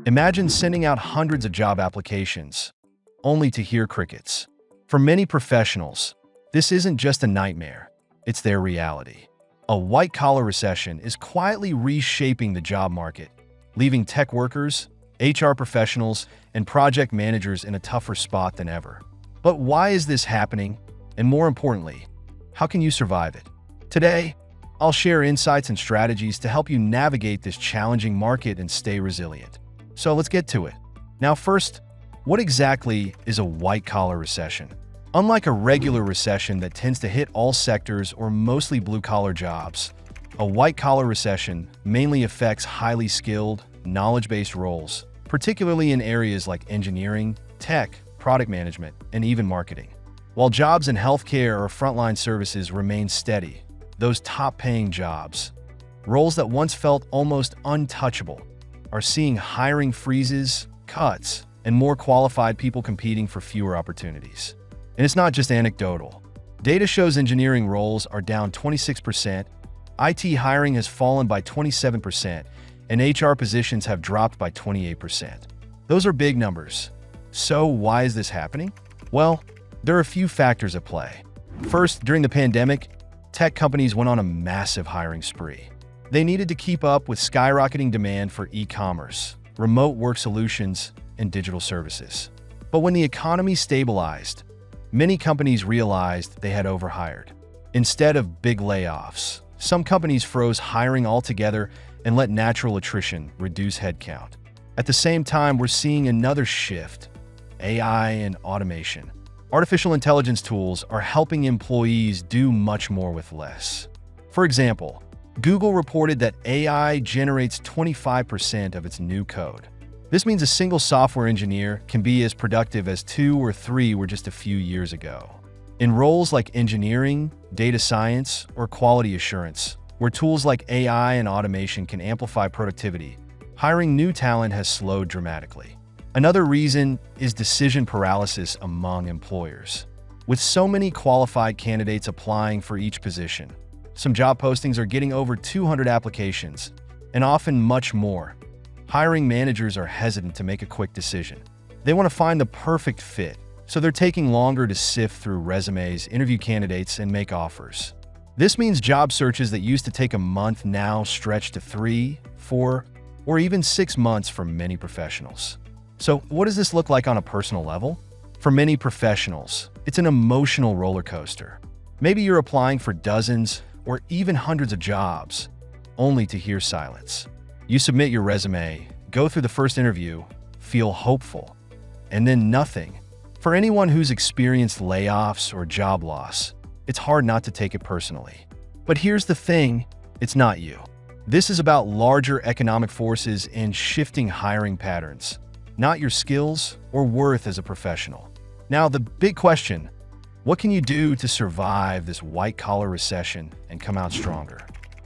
Imagine sending out hundreds of job applications, only to hear crickets. For many professionals, this isn't just a nightmare, it's their reality. A white-collar recession is quietly reshaping the job market, leaving tech workers, HR professionals, and project managers in a tougher spot than ever. But why is this happening? And more importantly, how can you survive it? Today, I'll share insights and strategies to help you navigate this challenging market and stay resilient. So let's get to it. Now first, what exactly is a white-collar recession? Unlike a regular recession that tends to hit all sectors or mostly blue-collar jobs, a white-collar recession mainly affects highly skilled, knowledge-based roles, particularly in areas like engineering, tech, product management, and even marketing. While jobs in healthcare or frontline services remain steady, those top-paying jobs, roles that once felt almost untouchable, are seeing hiring freezes, cuts, and more qualified people competing for fewer opportunities. And it's not just anecdotal. Data shows engineering roles are down 26%, IT hiring has fallen by 27%, and HR positions have dropped by 28%. Those are big numbers. So why is this happening? Well, there are a few factors at play. First, during the pandemic, tech companies went on a massive hiring spree. They needed to keep up with skyrocketing demand for e-commerce, remote work solutions, and digital services. But when the economy stabilized, many companies realized they had overhired. Instead of big layoffs, some companies froze hiring altogether and let natural attrition reduce headcount. At the same time, we're seeing another shift: AI and automation. Artificial intelligence tools are helping employees do much more with less. For example, Google reported that AI generates 25% of its new code. This means a single software engineer can be as productive as 2 or 3 were just a few years ago. In roles like engineering, data science, or quality assurance, where tools like AI and automation can amplify productivity, hiring new talent has slowed dramatically. Another reason is decision paralysis among employers. With so many qualified candidates applying for each position, some job postings are getting over 200 applications, and often much more. Hiring managers are hesitant to make a quick decision. They want to find the perfect fit, so they're taking longer to sift through resumes, interview candidates, and make offers. This means job searches that used to take a month now stretch to 3, 4, or even 6 months for many professionals. So what does this look like on a personal level? For many professionals, it's an emotional roller coaster. Maybe you're applying for dozens or even hundreds of jobs, only to hear silence. You submit your resume, go through the first interview, feel hopeful, and then nothing. For anyone who's experienced layoffs or job loss, it's hard not to take it personally. But here's the thing, it's not you. This is about larger economic forces and shifting hiring patterns, not your skills or worth as a professional. Now, the big question: what can you do to survive this white-collar recession and come out stronger?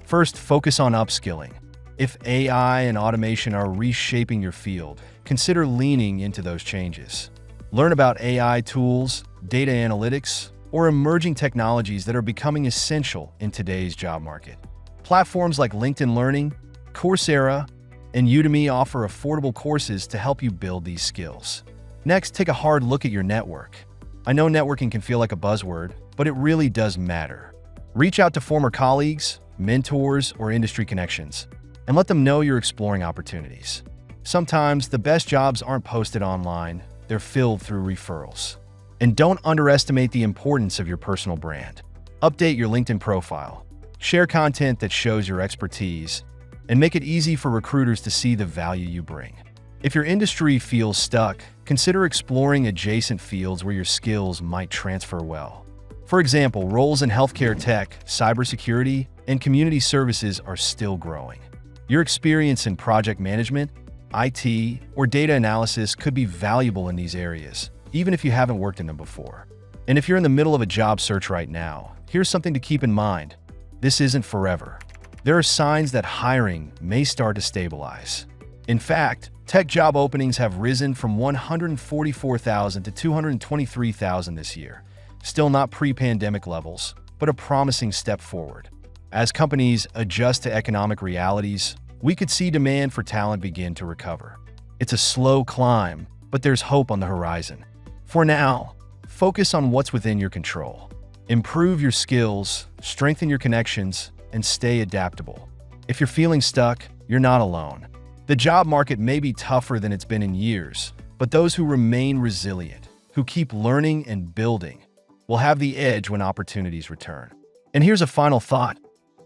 First, focus on upskilling. If AI and automation are reshaping your field, consider leaning into those changes. Learn about AI tools, data analytics, or emerging technologies that are becoming essential in today's job market. Platforms like LinkedIn Learning, Coursera, and Udemy offer affordable courses to help you build these skills. Next, take a hard look at your network. I know networking can feel like a buzzword, but it really does matter. Reach out to former colleagues, mentors, or industry connections, and let them know you're exploring opportunities. Sometimes the best jobs aren't posted online, they're filled through referrals. And don't underestimate the importance of your personal brand. Update your LinkedIn profile, share content that shows your expertise, and make it easy for recruiters to see the value you bring. If your industry feels stuck, consider exploring adjacent fields where your skills might transfer well. For example, roles in healthcare tech, cybersecurity, and community services are still growing. Your experience in project management, IT, or data analysis could be valuable in these areas, even if you haven't worked in them before. And if you're in the middle of a job search right now, here's something to keep in mind: this isn't forever. There are signs that hiring may start to stabilize. In fact, tech job openings have risen from 144,000 to 223,000 this year. Still not pre-pandemic levels, but a promising step forward. As companies adjust to economic realities, we could see demand for talent begin to recover. It's a slow climb, but there's hope on the horizon. For now, focus on what's within your control. Improve your skills, strengthen your connections, and stay adaptable. If you're feeling stuck, you're not alone. The job market may be tougher than it's been in years, but those who remain resilient, who keep learning and building, will have the edge when opportunities return. And here's a final thought.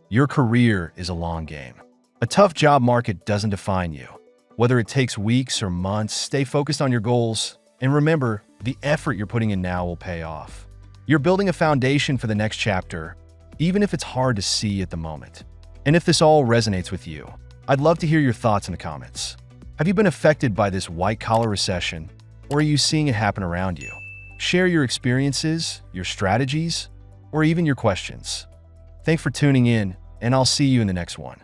Your career is a long game. A tough job market doesn't define you. Whether it takes weeks or months, stay focused on your goals, and remember, the effort you're putting in now will pay off. You're building a foundation for the next chapter, even if it's hard to see at the moment. And if this all resonates with you, I'd love to hear your thoughts in the comments. Have you been affected by this white-collar recession, or are you seeing it happen around you? Share your experiences, your strategies, or even your questions. Thanks for tuning in, and I'll see you in the next one.